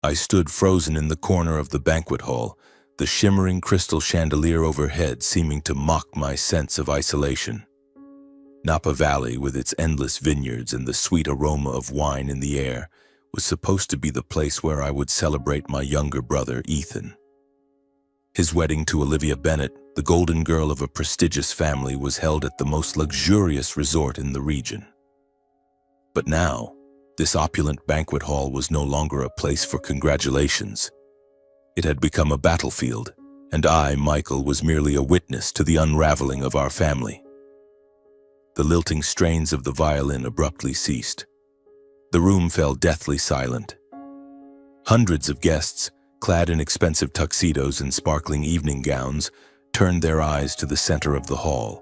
I stood frozen in the corner of the banquet hall, the shimmering crystal chandelier overhead seeming to mock my sense of isolation. Napa Valley, with its endless vineyards and the sweet aroma of wine in the air, was supposed to be the place where I would celebrate my younger brother, Ethan. His wedding to Olivia Bennett, the golden girl of a prestigious family, was held at the most luxurious resort in the region. But now, this opulent banquet hall was no longer a place for congratulations. It had become a battlefield, and I, Michael, was merely a witness to the unraveling of our family. The lilting strains of the violin abruptly ceased. The room fell deathly silent. Hundreds of guests, clad in expensive tuxedos and sparkling evening gowns, turned their eyes to the center of the hall.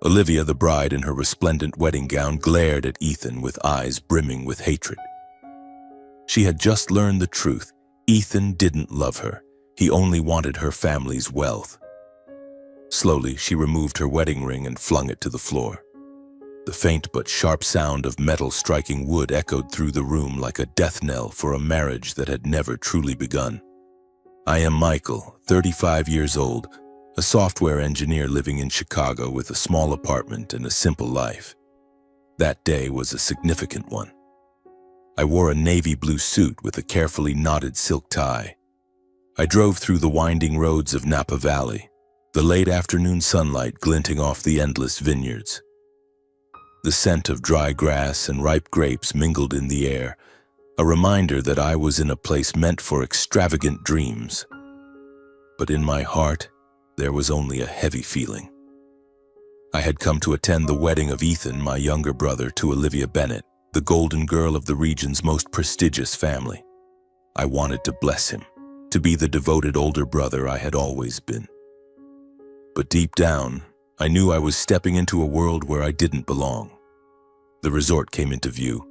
Olivia, the bride in her resplendent wedding gown, glared at Ethan with eyes brimming with hatred. She had just learned the truth. Ethan didn't love her. He only wanted her family's wealth. Slowly, she removed her wedding ring and flung it to the floor. The faint but sharp sound of metal striking wood echoed through the room like a death knell for a marriage that had never truly begun. I am Michael, 35 years old, a software engineer living in Chicago with a small apartment and a simple life. That day was a significant one. I wore a navy blue suit with a carefully knotted silk tie. I drove through the winding roads of Napa Valley, the late afternoon sunlight glinting off the endless vineyards. The scent of dry grass and ripe grapes mingled in the air, a reminder that I was in a place meant for extravagant dreams. But in my heart, there was only a heavy feeling. I had come to attend the wedding of Ethan, my younger brother, to Olivia Bennett, the golden girl of the region's most prestigious family. I wanted to bless him, to be the devoted older brother I had always been. But deep down, I knew I was stepping into a world where I didn't belong. The resort came into view,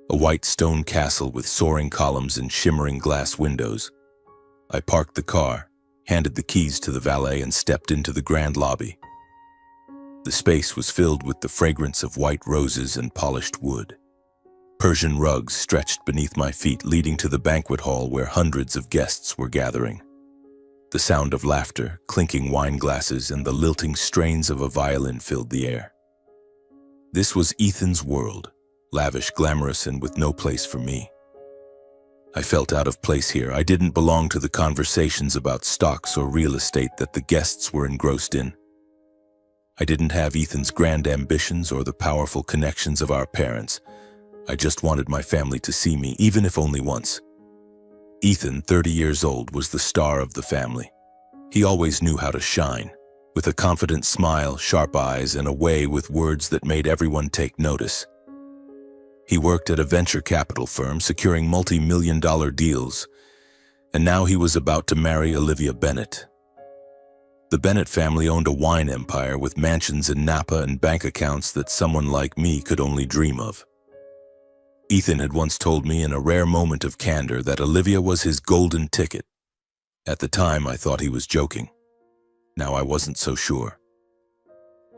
a white stone castle with soaring columns and shimmering glass windows. I parked the car, handed the keys to the valet, and stepped into the grand lobby. The space was filled with the fragrance of white roses and polished wood. Persian rugs stretched beneath my feet, leading to the banquet hall where hundreds of guests were gathering. The sound of laughter, clinking wine glasses, and the lilting strains of a violin filled the air. This was Ethan's world, lavish, glamorous, and with no place for me. I felt out of place here. I didn't belong to the conversations about stocks or real estate that the guests were engrossed in. I didn't have Ethan's grand ambitions or the powerful connections of our parents. I just wanted my family to see me, even if only once. Ethan, 30 years old, was the star of the family. He always knew how to shine, with a confident smile, sharp eyes, and a way with words that made everyone take notice. He worked at a venture capital firm, securing multi-million-dollar deals, and now he was about to marry Olivia Bennett. The Bennett family owned a wine empire with mansions in Napa and bank accounts that someone like me could only dream of. Ethan had once told me in a rare moment of candor that Olivia was his golden ticket. At the time, I thought he was joking. Now I wasn't so sure.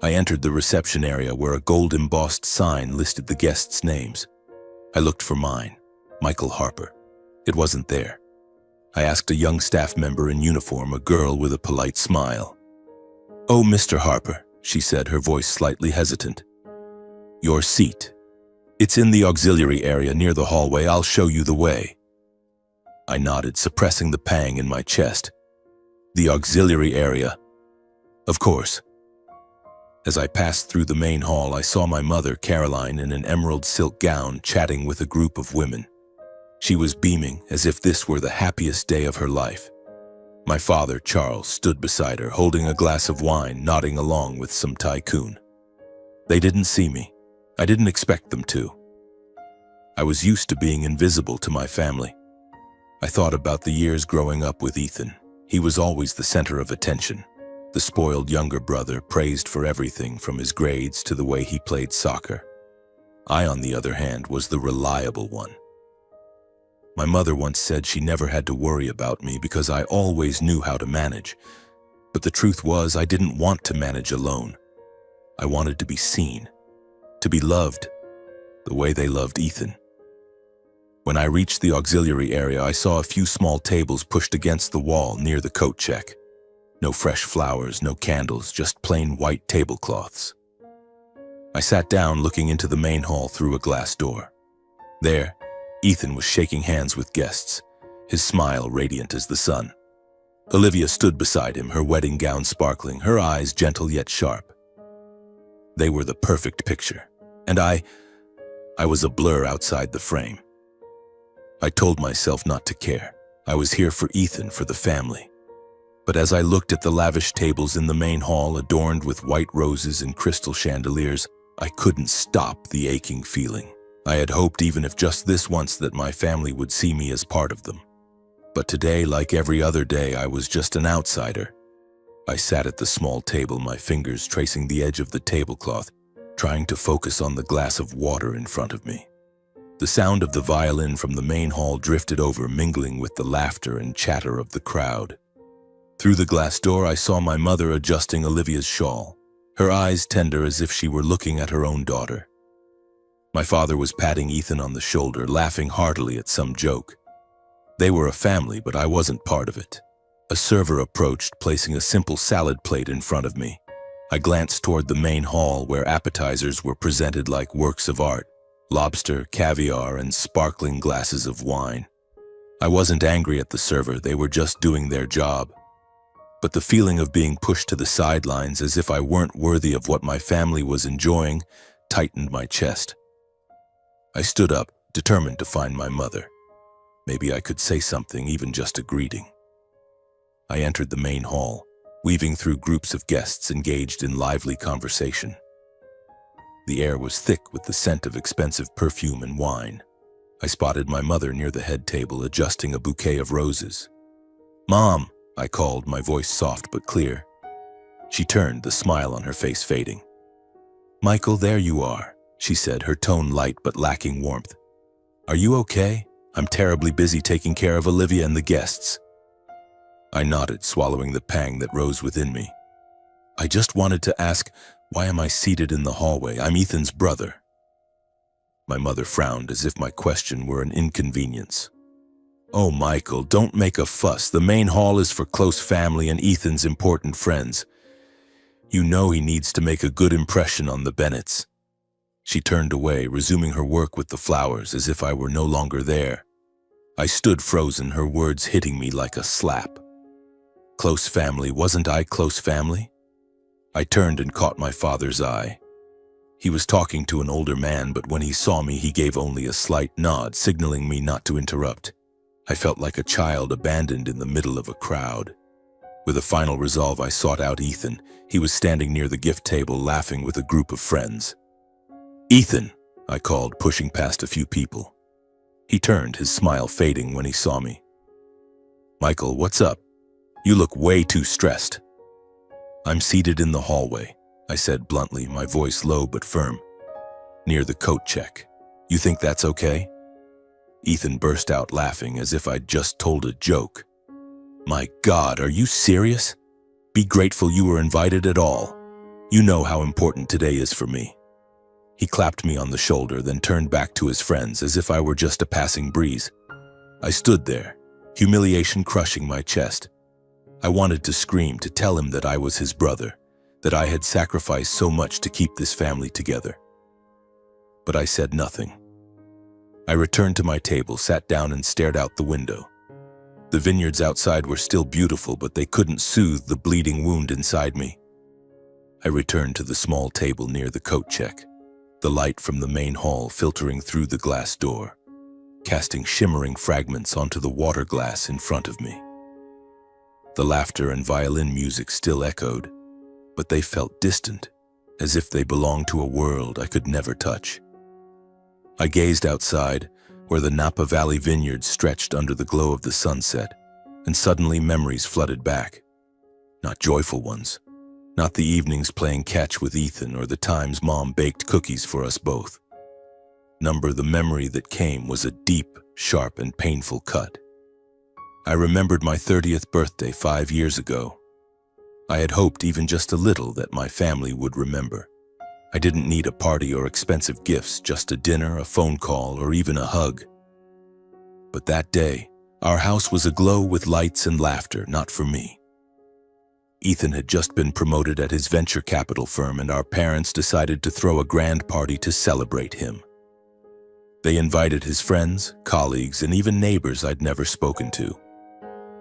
I entered the reception area where a gold-embossed sign listed the guests' names. I looked for mine, Michael Harper. It wasn't there. I asked a young staff member in uniform, a girl with a polite smile. "Oh, Mr. Harper," she said, her voice slightly hesitant. "Your seat. It's in the auxiliary area near the hallway. I'll show you the way." I nodded, suppressing the pang in my chest. The auxiliary area. Of course. As I passed through the main hall, I saw my mother, Caroline, in an emerald silk gown, chatting with a group of women. She was beaming, as if this were the happiest day of her life. My father, Charles, stood beside her, holding a glass of wine, nodding along with some tycoon. They didn't see me. I didn't expect them to. I was used to being invisible to my family. I thought about the years growing up with Ethan. He was always the center of attention. The spoiled younger brother, praised for everything from his grades to the way he played soccer. I, on the other hand, was the reliable one. My mother once said she never had to worry about me because I always knew how to manage. But the truth was, I didn't want to manage alone. I wanted to be seen, to be loved, the way they loved Ethan. When I reached the auxiliary area, I saw a few small tables pushed against the wall near the coat check. No fresh flowers, no candles, just plain white tablecloths. I sat down looking into the main hall through a glass door. There, Ethan was shaking hands with guests, his smile radiant as the sun. Olivia stood beside him, her wedding gown sparkling, her eyes gentle yet sharp. They were the perfect picture, and I was a blur outside the frame. I told myself not to care. I was here for Ethan, for the family. But as I looked at the lavish tables in the main hall adorned with white roses and crystal chandeliers, I couldn't stop the aching feeling. I had hoped, even if just this once, that my family would see me as part of them. But today, like every other day, I was just an outsider. I sat at the small table, my fingers tracing the edge of the tablecloth, trying to focus on the glass of water in front of me. The sound of the violin from the main hall drifted over, mingling with the laughter and chatter of the crowd. Through the glass door, I saw my mother adjusting Olivia's shawl, her eyes tender as if she were looking at her own daughter. My father was patting Ethan on the shoulder, laughing heartily at some joke. They were a family, but I wasn't part of it. A server approached, placing a simple salad plate in front of me. I glanced toward the main hall, where appetizers were presented like works of art: lobster, caviar, and sparkling glasses of wine. I wasn't angry at the server, they were just doing their job. But the feeling of being pushed to the sidelines as if I weren't worthy of what my family was enjoying tightened my chest. I stood up, determined to find my mother. Maybe I could say something, even just a greeting. I entered the main hall, weaving through groups of guests engaged in lively conversation. The air was thick with the scent of expensive perfume and wine. I spotted my mother near the head table, adjusting a bouquet of roses. "Mom," I called, my voice soft but clear. She turned, the smile on her face fading. "Michael, there you are," she said, her tone light but lacking warmth. "Are you okay? I'm terribly busy taking care of Olivia and the guests." I nodded, swallowing the pang that rose within me. "I just wanted to ask, why am I seated in the hallway? I'm Ethan's brother." My mother frowned as if my question were an inconvenience. "Oh, Michael, don't make a fuss. The main hall is for close family and Ethan's important friends. You know he needs to make a good impression on the Bennetts." She turned away, resuming her work with the flowers as if I were no longer there. I stood frozen, her words hitting me like a slap. Close family, wasn't I close family? I turned and caught my father's eye. He was talking to an older man, but when he saw me, he gave only a slight nod, signaling me not to interrupt. I felt like a child abandoned in the middle of a crowd. With a final resolve, I sought out Ethan. He was standing near the gift table, laughing with a group of friends. "Ethan," I called, pushing past a few people. He turned, his smile fading when he saw me. "Michael, what's up? You look way too stressed." "I'm seated in the hallway," I said bluntly, my voice low but firm. "Near the coat check. You think that's okay?" Ethan burst out laughing as if I'd just told a joke. "My God, are you serious? Be grateful you were invited at all. You know how important today is for me." He clapped me on the shoulder, then turned back to his friends as if I were just a passing breeze. I stood there, humiliation crushing my chest. I wanted to scream, to tell him that I was his brother, that I had sacrificed so much to keep this family together. But I said nothing. I returned to my table, sat down and stared out the window. The vineyards outside were still beautiful, but they couldn't soothe the bleeding wound inside me. I returned to the small table near the coat check, the light from the main hall filtering through the glass door, casting shimmering fragments onto the water glass in front of me. The laughter and violin music still echoed, but they felt distant, as if they belonged to a world I could never touch. I gazed outside, where the Napa Valley vineyards stretched under the glow of the sunset, and suddenly memories flooded back. Not joyful ones, not the evenings playing catch with Ethan or the times Mom baked cookies for us both. The memory that came was a deep, sharp, and painful cut. I remembered my 30th birthday 5 years ago. I had hoped even just a little that my family would remember. I didn't need a party or expensive gifts, just a dinner, a phone call, or even a hug. But that day, our house was aglow with lights and laughter, not for me. Ethan had just been promoted at his venture capital firm, and our parents decided to throw a grand party to celebrate him. They invited his friends, colleagues, and even neighbors I'd never spoken to.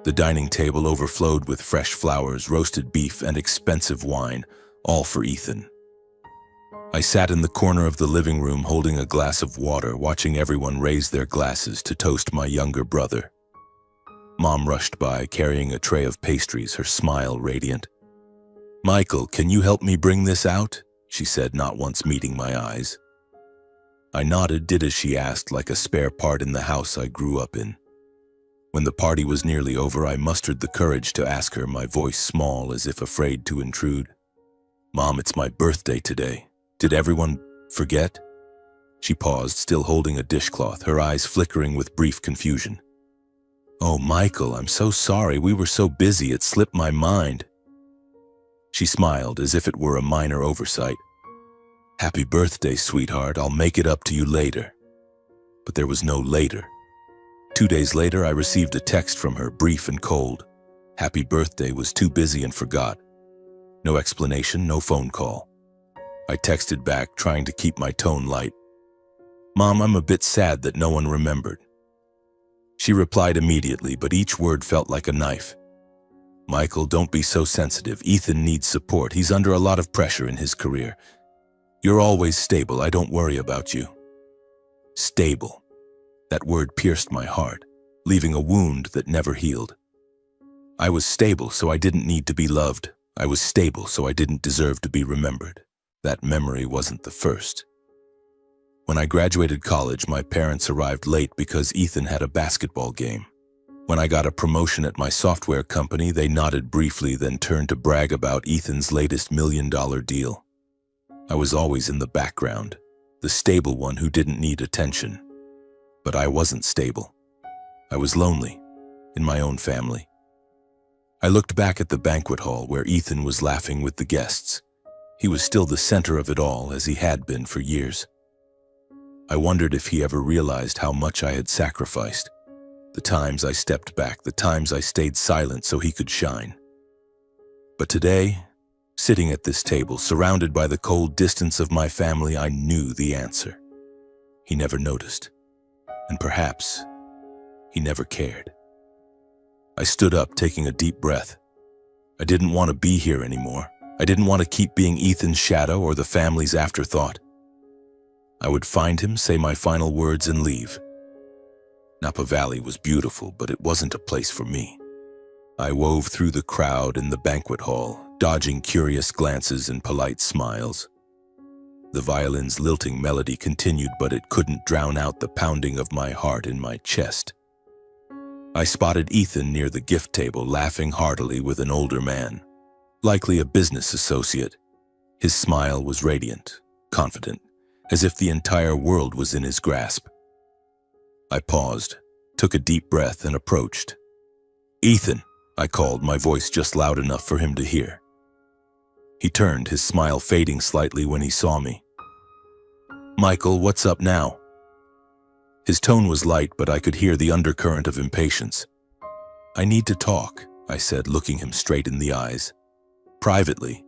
The dining table overflowed with fresh flowers, roasted beef, and expensive wine, all for Ethan. I sat in the corner of the living room holding a glass of water, watching everyone raise their glasses to toast my younger brother. Mom rushed by, carrying a tray of pastries, her smile radiant. "Michael, can you help me bring this out?" she said, not once meeting my eyes. I nodded, did as she asked, like a spare part in the house I grew up in. When the party was nearly over, I mustered the courage to ask her, my voice small as if afraid to intrude. "Mom, it's my birthday today. Did everyone forget?" She paused, still holding a dishcloth, her eyes flickering with brief confusion. "Oh, Michael, I'm so sorry. We were so busy, it slipped my mind." She smiled as if it were a minor oversight. "Happy birthday, sweetheart. I'll make it up to you later." But there was no later. 2 days later, I received a text from her, brief and cold. "Happy birthday, was too busy and forgot." No explanation, no phone call. I texted back, trying to keep my tone light. "Mom, I'm a bit sad that no one remembered." She replied immediately, but each word felt like a knife. "Michael, don't be so sensitive. Ethan needs support. He's under a lot of pressure in his career. You're always stable. I don't worry about you." Stable. That word pierced my heart, leaving a wound that never healed. I was stable, so I didn't need to be loved. I was stable, so I didn't deserve to be remembered. That memory wasn't the first. When I graduated college, my parents arrived late because Ethan had a basketball game. When I got a promotion at my software company, they nodded briefly, then turned to brag about Ethan's latest $1 million deal. I was always in the background, the stable one who didn't need attention. But I wasn't stable. I was lonely, in my own family. I looked back at the banquet hall where Ethan was laughing with the guests. He was still the center of it all, as he had been for years. I wondered if he ever realized how much I had sacrificed. The times I stepped back, the times I stayed silent so he could shine. But today, sitting at this table, surrounded by the cold distance of my family, I knew the answer. He never noticed. And perhaps he never cared. I stood up, taking a deep breath. I didn't want to be here anymore. I didn't want to keep being Ethan's shadow or the family's afterthought. I would find him, say my final words, and leave. Napa Valley was beautiful, but it wasn't a place for me. I wove through the crowd in the banquet hall, dodging curious glances and polite smiles. The violin's lilting melody continued, but it couldn't drown out the pounding of my heart in my chest. I spotted Ethan near the gift table, laughing heartily with an older man, likely a business associate. His smile was radiant, confident, as if the entire world was in his grasp. I paused, took a deep breath, and approached. "Ethan," I called, my voice just loud enough for him to hear. He turned, his smile fading slightly when he saw me. "Michael, what's up now?" His tone was light, but I could hear the undercurrent of impatience. "I need to talk," I said, looking him straight in the eyes. "Privately."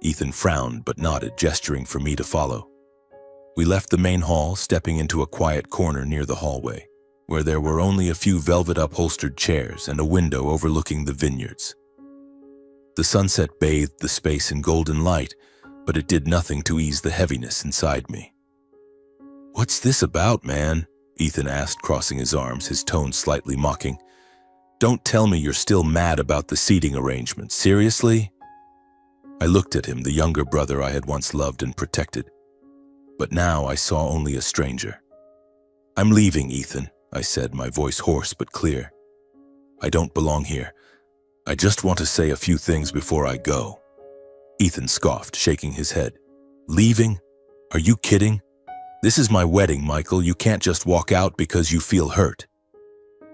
Ethan frowned but nodded, gesturing for me to follow. We left the main hall, stepping into a quiet corner near the hallway, where there were only a few velvet-upholstered chairs and a window overlooking the vineyards. The sunset bathed the space in golden light, but it did nothing to ease the heaviness inside me. "What's this about, man?" Ethan asked, crossing his arms, his tone slightly mocking. "Don't tell me you're still mad about the seating arrangement. Seriously?" I looked at him, the younger brother I had once loved and protected. But now I saw only a stranger. "I'm leaving, Ethan," I said, my voice hoarse but clear. "I don't belong here. I just want to say a few things before I go." Ethan scoffed, shaking his head. "Leaving? Are you kidding? This is my wedding, Michael. You can't just walk out because you feel hurt."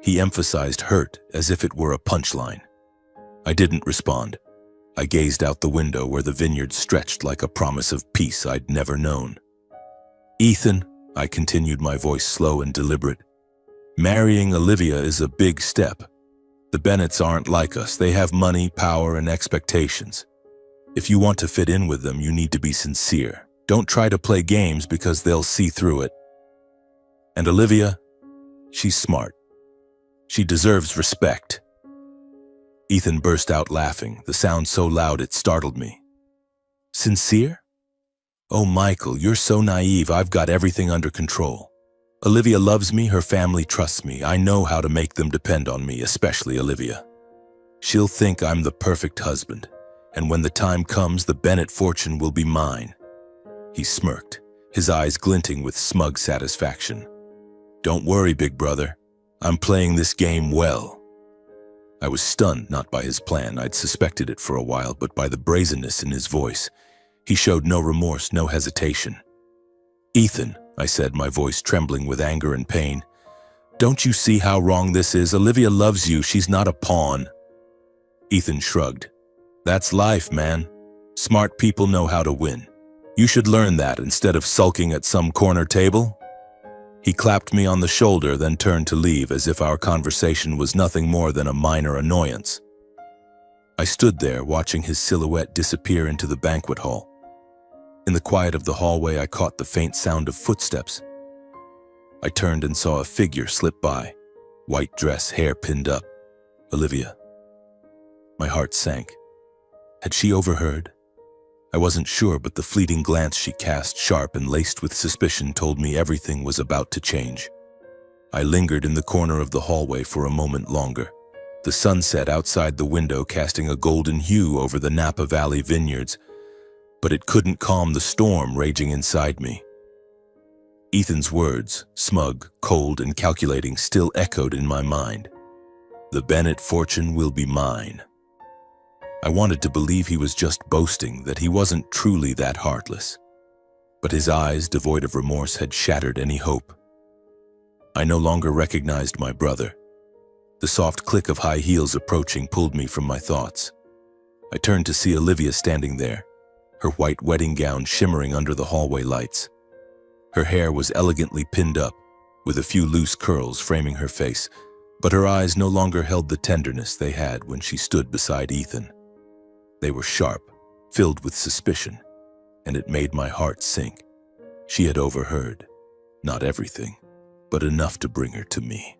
He emphasized hurt as if it were a punchline. I didn't respond. I gazed out the window where the vineyard stretched like a promise of peace I'd never known. "Ethan," I continued, my voice slow and deliberate, Marrying Olivia is a big step. The Bennetts aren't like us. They have money, power, and expectations. If you want to fit in with them, you need to be sincere. Don't try to play games because they'll see through it. And Olivia, she's smart. She deserves respect. Ethan burst out laughing, the sound so loud it startled me. Sincere? Oh, Michael, you're so naive. I've got everything under control. Olivia loves me, her family trusts me. I know how to make them depend on me, especially Olivia. She'll think I'm the perfect husband, and when the time comes, the Bennett fortune will be mine. He smirked, his eyes glinting with smug satisfaction. Don't worry, big brother. I'm playing this game well. I was stunned, not by his plan. I'd suspected it for a while, but by the brazenness in his voice. He showed no remorse, no hesitation. Ethan, I said, my voice trembling with anger and pain, don't you see how wrong this is? Olivia loves you. She's not a pawn. Ethan shrugged. That's life, man. Smart people know how to win. You should learn that instead of sulking at some corner table. He clapped me on the shoulder, then turned to leave as if our conversation was nothing more than a minor annoyance. I stood there watching his silhouette disappear into the banquet hall. In the quiet of the hallway, I caught the faint sound of footsteps. I turned and saw a figure slip by, white dress, hair pinned up. Olivia. My heart sank. Had she overheard? I wasn't sure, but the fleeting glance she cast, sharp and laced with suspicion, told me everything was about to change. I lingered in the corner of the hallway for a moment longer. The sunset outside the window casting a golden hue over the Napa Valley vineyards, but it couldn't calm the storm raging inside me. Ethan's words, smug, cold, and calculating, still echoed in my mind. The Bennett fortune will be mine. I wanted to believe he was just boasting, that he wasn't truly that heartless. But his eyes, devoid of remorse, had shattered any hope. I no longer recognized my brother. The soft click of high heels approaching pulled me from my thoughts. I turned to see Olivia standing there, her white wedding gown shimmering under the hallway lights. Her hair was elegantly pinned up, with a few loose curls framing her face, but her eyes no longer held the tenderness they had when she stood beside Ethan. They were sharp, filled with suspicion, and it made my heart sink. She had overheard, not everything, but enough to bring her to me.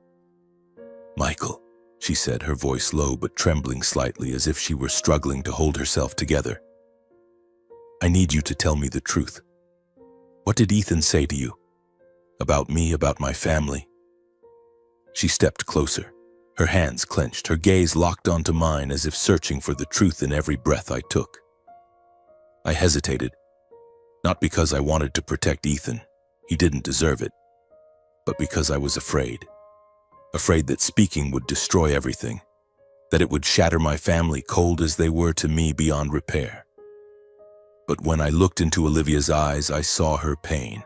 Michael, she said, her voice low but trembling slightly as if she were struggling to hold herself together. I need you to tell me the truth. What did Ethan say to you? About me, about my family? She stepped closer, her hands clenched, her gaze locked onto mine as if searching for the truth in every breath I took. I hesitated, not because I wanted to protect Ethan, he didn't deserve it, but because I was afraid. Afraid that speaking would destroy everything, that it would shatter my family, cold as they were to me, beyond repair. But when I looked into Olivia's eyes, I saw her pain.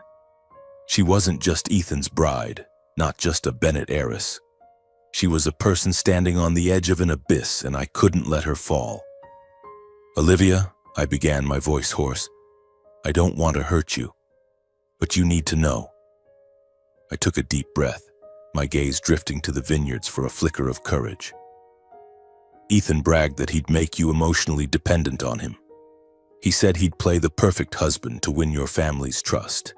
She wasn't just Ethan's bride, not just a Bennett heiress. She was a person standing on the edge of an abyss, and I couldn't let her fall. Olivia, I began, my voice hoarse, I don't want to hurt you, but you need to know. I took a deep breath, my gaze drifting to the vineyards for a flicker of courage. Ethan bragged that he'd make you emotionally dependent on him. He said he'd play the perfect husband to win your family's trust.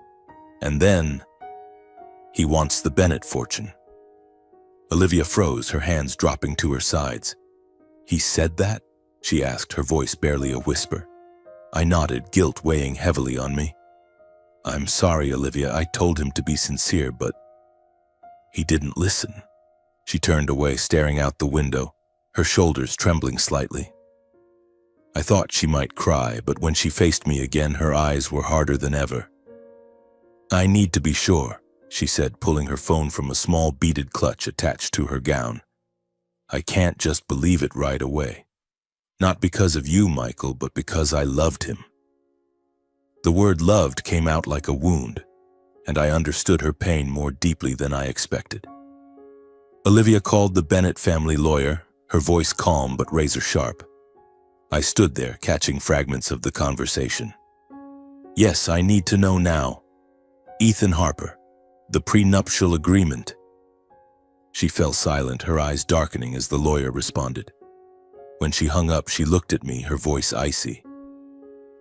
And then, he wants the Bennett fortune. Olivia froze, her hands dropping to her sides. He said that? She asked, her voice barely a whisper. I nodded, guilt weighing heavily on me. I'm sorry, Olivia, I told him to be sincere, but he didn't listen. She turned away, staring out the window, her shoulders trembling slightly. I thought she might cry, but when she faced me again, her eyes were harder than ever. I need to be sure, she said, pulling her phone from a small beaded clutch attached to her gown. I can't just believe it right away. Not because of you, Michael, but because I loved him. The word loved came out like a wound, and I understood her pain more deeply than I expected. Olivia called the Bennett family lawyer, her voice calm but razor sharp. I stood there, catching fragments of the conversation. Yes, I need to know now. Ethan Harper, the prenuptial agreement. She fell silent, her eyes darkening as the lawyer responded. When she hung up, she looked at me, her voice icy.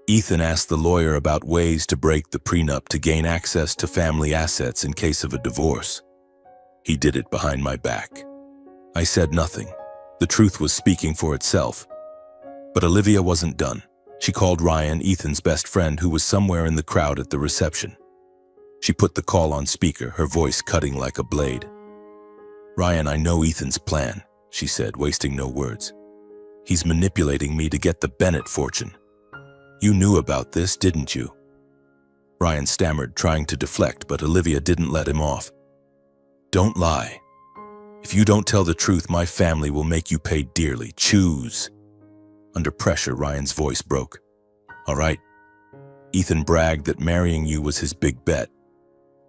Ethan asked the lawyer about ways to break the prenup to gain access to family assets in case of a divorce. He did it behind my back. I said nothing. The truth was speaking for itself. But Olivia wasn't done. She called Ryan, Ethan's best friend, who was somewhere in the crowd at the reception. She put the call on speaker, her voice cutting like a blade. "Ryan, I know Ethan's plan," she said, wasting no words. "He's manipulating me to get the Bennett fortune. You knew about this, didn't you?" Ryan stammered, trying to deflect, but Olivia didn't let him off. "Don't lie. If you don't tell the truth, my family will make you pay dearly. Choose." Under pressure, Ryan's voice broke. "All right. Ethan bragged that marrying you was his big bet.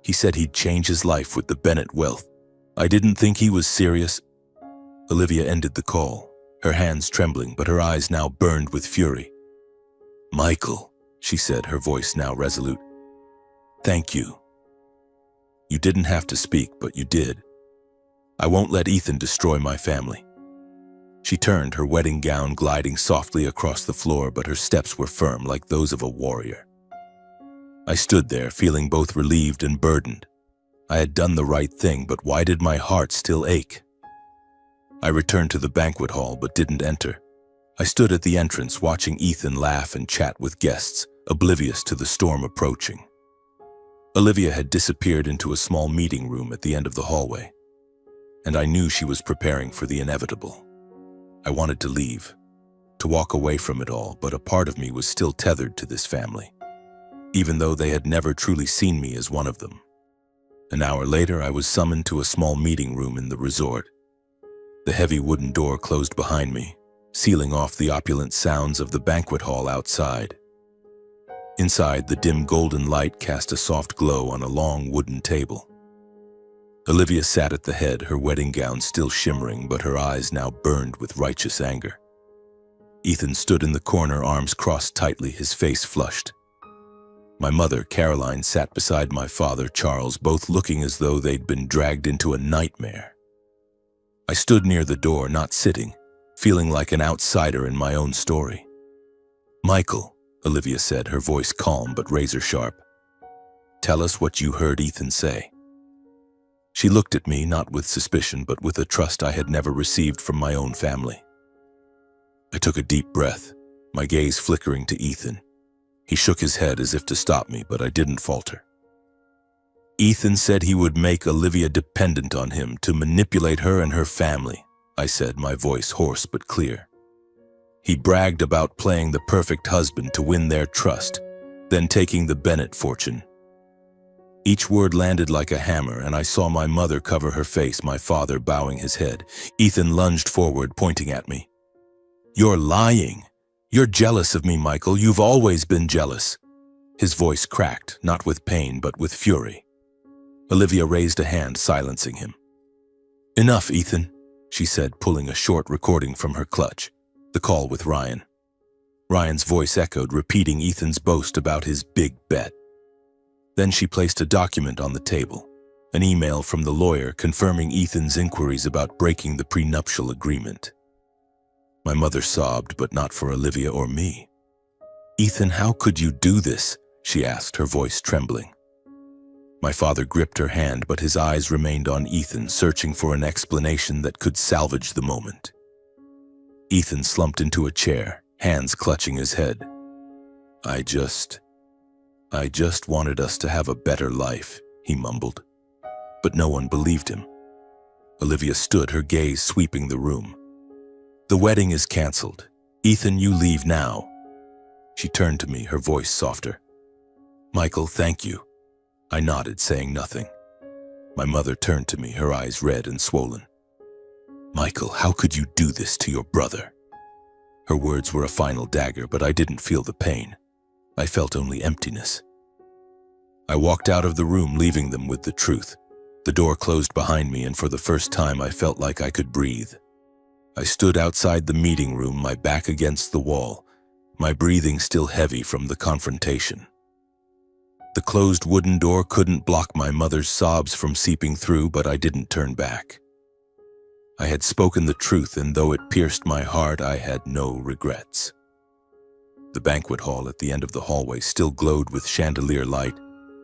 He said he'd change his life with the Bennett wealth. I didn't think he was serious." Olivia ended the call, her hands trembling, but her eyes now burned with fury. "Michael," she said, her voice now resolute. "Thank you. You didn't have to speak, but you did. I won't let Ethan destroy my family." She turned, her wedding gown gliding softly across the floor, but her steps were firm like those of a warrior. I stood there, feeling both relieved and burdened. I had done the right thing, but why did my heart still ache? I returned to the banquet hall, but didn't enter. I stood at the entrance, watching Ethan laugh and chat with guests, oblivious to the storm approaching. Olivia had disappeared into a small meeting room at the end of the hallway, and I knew she was preparing for the inevitable. I wanted to leave, to walk away from it all, but a part of me was still tethered to this family, even though they had never truly seen me as one of them. An hour later, I was summoned to a small meeting room in the resort. The heavy wooden door closed behind me, sealing off the opulent sounds of the banquet hall outside. Inside, the dim golden light cast a soft glow on a long wooden table. Olivia sat at the head, her wedding gown still shimmering, but her eyes now burned with righteous anger. Ethan stood in the corner, arms crossed tightly, his face flushed. My mother, Caroline, sat beside my father, Charles, both looking as though they'd been dragged into a nightmare. I stood near the door, not sitting, feeling like an outsider in my own story. "Michael," Olivia said, her voice calm but razor-sharp. "Tell us what you heard Ethan say." She looked at me, not with suspicion, but with a trust I had never received from my own family. I took a deep breath, my gaze flickering to Ethan. He shook his head as if to stop me, but I didn't falter. "Ethan said he would make Olivia dependent on him to manipulate her and her family," I said, my voice hoarse but clear. "He bragged about playing the perfect husband to win their trust, then taking the Bennett fortune." Each word landed like a hammer, and I saw my mother cover her face, my father bowing his head. Ethan lunged forward, pointing at me. "You're lying. You're jealous of me, Michael. You've always been jealous." His voice cracked, not with pain, but with fury. Olivia raised a hand, silencing him. "Enough, Ethan," she said, pulling a short recording from her clutch. The call with Ryan. Ryan's voice echoed, repeating Ethan's boast about his big bet. Then she placed a document on the table, an email from the lawyer confirming Ethan's inquiries about breaking the prenuptial agreement. My mother sobbed, but not for Olivia or me. "Ethan, how could you do this?" she asked, her voice trembling. My father gripped her hand, but his eyes remained on Ethan, searching for an explanation that could salvage the moment. Ethan slumped into a chair, hands clutching his head. I just wanted us to have a better life," he mumbled. But no one believed him. Olivia stood, her gaze sweeping the room. "The wedding is canceled. Ethan, you leave now." She turned to me, her voice softer. "Michael, thank you." I nodded, saying nothing. My mother turned to me, her eyes red and swollen. "Michael, how could you do this to your brother?" Her words were a final dagger, but I didn't feel the pain. I felt only emptiness. I walked out of the room, leaving them with the truth. The door closed behind me, and for the first time I felt like I could breathe. I stood outside the meeting room, my back against the wall, my breathing still heavy from the confrontation. The closed wooden door couldn't block my mother's sobs from seeping through, but I didn't turn back. had spoken the truth, and though it pierced my heart, I had no regrets. The banquet hall at the end of the hallway still glowed with chandelier light,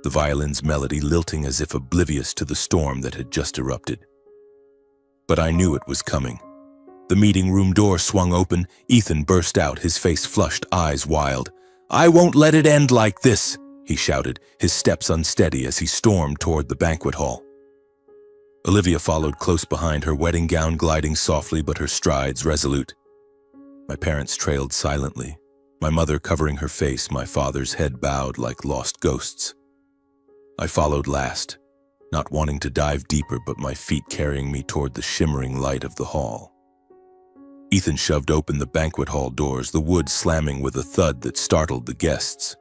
the violin's melody lilting as if oblivious to the storm that had just erupted. But I knew it was coming. The meeting room door swung open. Ethan burst out, his face flushed, eyes wild. "I won't let it end like this," he shouted, his steps unsteady as he stormed toward the banquet hall. Olivia followed close behind, her wedding gown gliding softly but her strides resolute. My parents trailed silently, my mother covering her face, my father's head bowed like lost ghosts. I followed last, not wanting to dive deeper but my feet carrying me toward the shimmering light of the hall. Ethan shoved open the banquet hall doors, the wood slamming with a thud that startled the guests.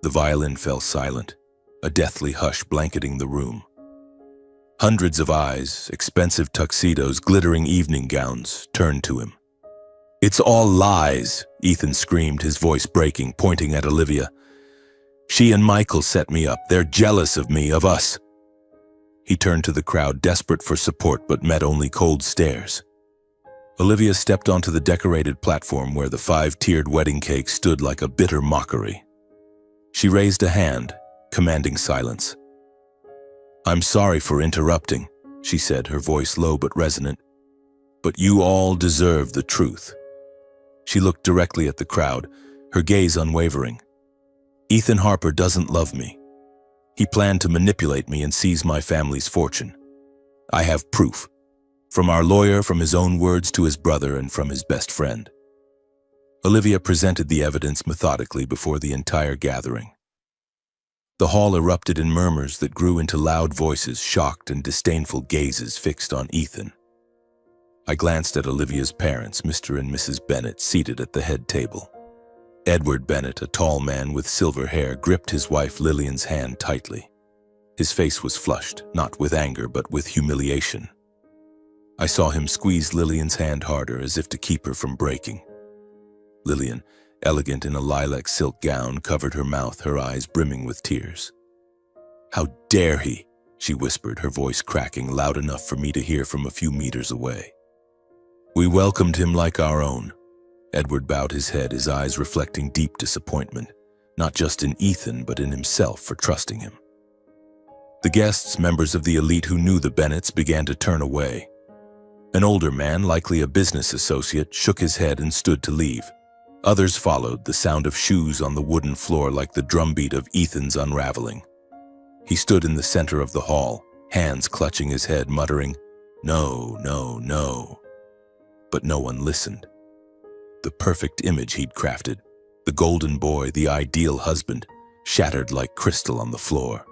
The violin fell silent, a deathly hush blanketing the room. Hundreds of eyes, expensive tuxedos, glittering evening gowns, turned to him. "It's all lies," Ethan screamed, his voice breaking, pointing at Olivia. "She and Michael set me up. They're jealous of me, of us." He turned to the crowd, desperate for support, but met only cold stares. Olivia stepped onto the decorated platform where the 5-tiered wedding cake stood like a bitter mockery. She raised a hand, commanding silence. "I'm sorry for interrupting," she said, her voice low but resonant. "But you all deserve the truth." She looked directly at the crowd, her gaze unwavering. "Ethan Harper doesn't love me. He planned to manipulate me and seize my family's fortune. I have proof. From our lawyer, from his own words to his brother, and from his best friend." Olivia presented the evidence methodically before the entire gathering. The hall erupted in murmurs that grew into loud voices, shocked and disdainful gazes fixed on Ethan. I glanced at Olivia's parents, Mr. and Mrs. Bennett, seated at the head table. Edward Bennett, a tall man with silver hair, gripped his wife Lillian's hand tightly. His face was flushed, not with anger but with humiliation. I saw him squeeze Lillian's hand harder, as if to keep her from breaking. Lillian, elegant in a lilac silk gown, covered her mouth, her eyes brimming with tears. "How dare he?" she whispered, her voice cracking, loud enough for me to hear from a few meters away. "We welcomed him like our own." Edward bowed his head, his eyes reflecting deep disappointment, not just in Ethan but in himself for trusting him. The guests, members of the elite who knew the Bennetts, began to turn away. An older man, likely a business associate, shook his head and stood to leave. Others followed, the sound of shoes on the wooden floor like the drumbeat of Ethan's unraveling. He stood in the center of the hall, hands clutching his head, muttering, "No, no, no." But no one listened. The perfect image he'd crafted, the golden boy, the ideal husband, shattered like crystal on the floor.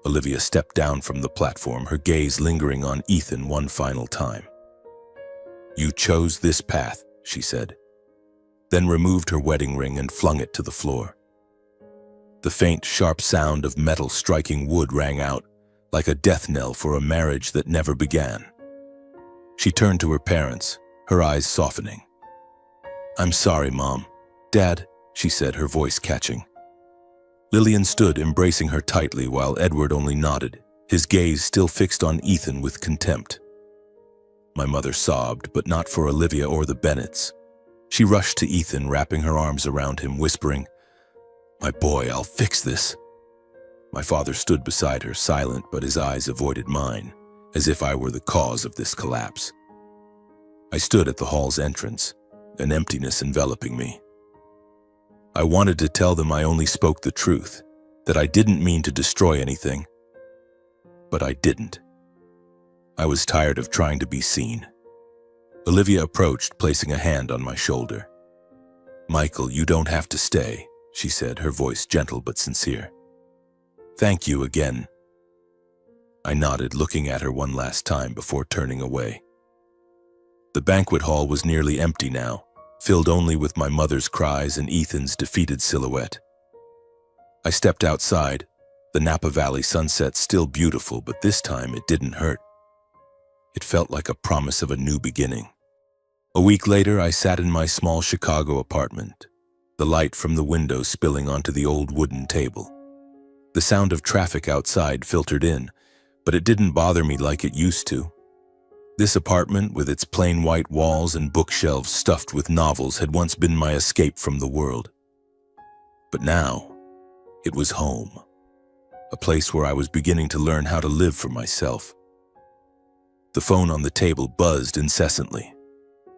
Olivia stepped down from the platform, her gaze lingering on Ethan one final time. "You chose this path," she said, then removed her wedding ring and flung it to the floor. The faint, sharp sound of metal striking wood rang out, like a death knell for a marriage that never began. She turned to her parents, her eyes softening. "I'm sorry, Mom. Dad," she said, her voice catching. Lillian stood, embracing her tightly, while Edward only nodded, his gaze still fixed on Ethan with contempt. My mother sobbed, but not for Olivia or the Bennetts. She rushed to Ethan, wrapping her arms around him, whispering, "My boy, I'll fix this." My father stood beside her, silent, but his eyes avoided mine, as if I were the cause of this collapse. I stood at the hall's entrance, an emptiness enveloping me. I wanted to tell them I only spoke the truth, that I didn't mean to destroy anything. But I didn't. I was tired of trying to be seen. Olivia approached, placing a hand on my shoulder. "Michael, you don't have to stay," she said, her voice gentle but sincere. "Thank you again." I nodded, looking at her one last time before turning away. The banquet hall was nearly empty now, filled only with my mother's cries and Ethan's defeated silhouette. I stepped outside, the Napa Valley sunset still beautiful, but this time it didn't hurt. It felt like a promise of a new beginning. A week later, I sat in my small Chicago apartment, the light from the window spilling onto the old wooden table. The sound of traffic outside filtered in, but it didn't bother me like it used to. This apartment, with its plain white walls and bookshelves stuffed with novels, had once been my escape from the world. But now, it was home, a place where I was beginning to learn how to live for myself. The phone on the table buzzed incessantly.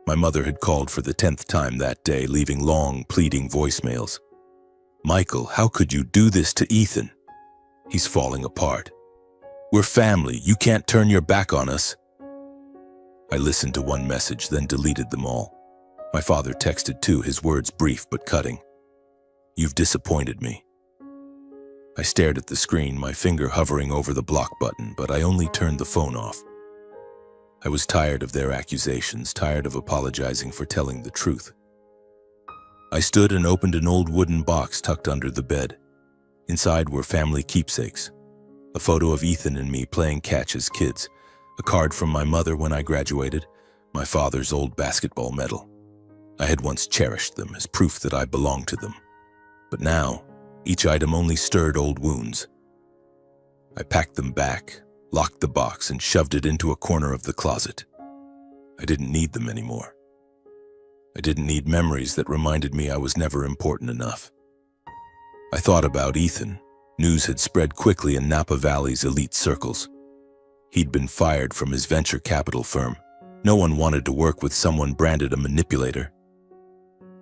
My mother had called for the 10th time that day, leaving long, pleading voicemails. "Michael, how could you do this to Ethan? He's falling apart. We're family. You can't turn your back on us." I listened to one message, then deleted them all. My father texted too, his words brief but cutting. "You've disappointed me." I stared at the screen, my finger hovering over the block button, but I only turned the phone off. I was tired of their accusations, tired of apologizing for telling the truth. I stood and opened an old wooden box tucked under the bed. Inside were family keepsakes, a photo of Ethan and me playing catch as kids, a card from my mother when I graduated, my father's old basketball medal. I had once cherished them as proof that I belonged to them. But now, each item only stirred old wounds. I packed them back, locked the box, and shoved it into a corner of the closet. I didn't need them anymore. I didn't need memories that reminded me I was never important enough. I thought about Ethan. News had spread quickly in Napa Valley's elite circles. He'd been fired from his venture capital firm. No one wanted to work with someone branded a manipulator.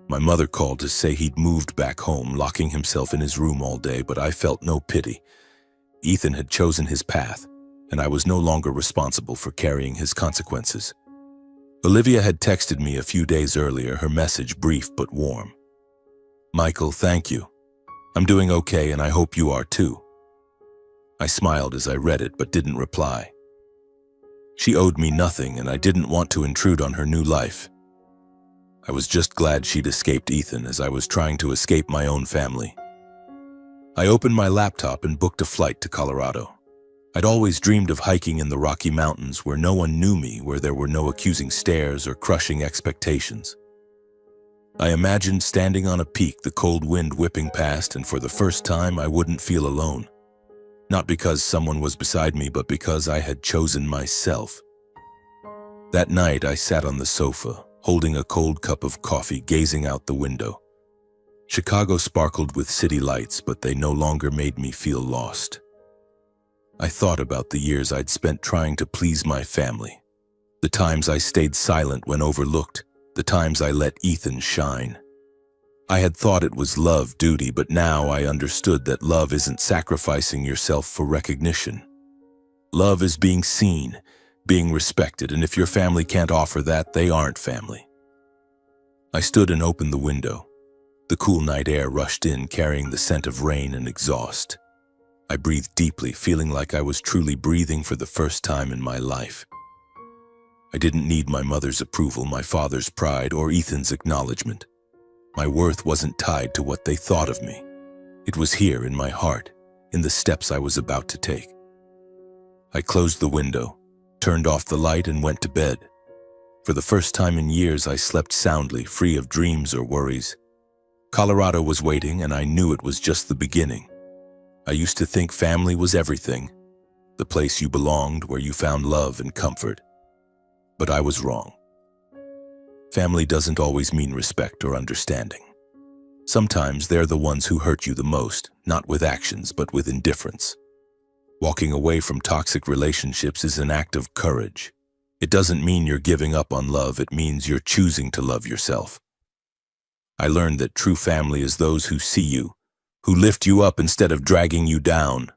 My mother called to say he'd moved back home, locking himself in his room all day, but I felt no pity. Ethan had chosen his path, and I was no longer responsible for carrying his consequences. Olivia had texted me a few days earlier, her message brief but warm. "Michael, thank you. I'm doing okay, and I hope you are too." I smiled as I read it, but didn't reply. She owed me nothing, and I didn't want to intrude on her new life. I was just glad she'd escaped Ethan as I was trying to escape my own family. I opened my laptop and booked a flight to Colorado. I'd always dreamed of hiking in the Rocky Mountains where no one knew me, where there were no accusing stares or crushing expectations. I imagined standing on a peak, the cold wind whipping past, and for the first time I wouldn't feel alone. Not because someone was beside me, but because I had chosen myself. That night I sat on the sofa, holding a cold cup of coffee, gazing out the window. Chicago sparkled with city lights, but they no longer made me feel lost. I thought about the years I'd spent trying to please my family, the times I stayed silent when overlooked, the times I let Ethan shine. I had thought it was love, duty, but now I understood that love isn't sacrificing yourself for recognition. Love is being seen, being respected, and if your family can't offer that, they aren't family. I stood and opened the window. The cool night air rushed in, carrying the scent of rain and exhaust. I breathed deeply, feeling like I was truly breathing for the first time in my life. I didn't need my mother's approval, my father's pride, or Ethan's acknowledgement. My worth wasn't tied to what they thought of me. It was here in my heart, in the steps I was about to take. I closed the window, turned off the light, and went to bed. For the first time in years, I slept soundly, free of dreams or worries. Colorado was waiting, and I knew it was just the beginning. I used to think family was everything, the place you belonged, where you found love and comfort. But I was wrong. Family doesn't always mean respect or understanding. Sometimes they're the ones who hurt you the most, not with actions, but with indifference. Walking away from toxic relationships is an act of courage. It doesn't mean you're giving up on love, it means you're choosing to love yourself. I learned that true family is those who see you, who lift you up instead of dragging you down.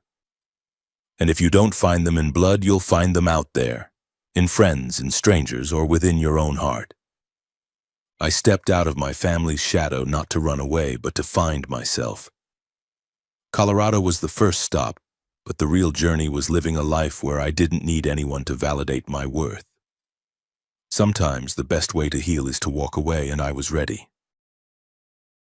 And if you don't find them in blood, you'll find them out there, in friends, in strangers, or within your own heart. I stepped out of my family's shadow not to run away, but to find myself. Colorado was the first stop, but the real journey was living a life where I didn't need anyone to validate my worth. Sometimes the best way to heal is to walk away, and I was ready.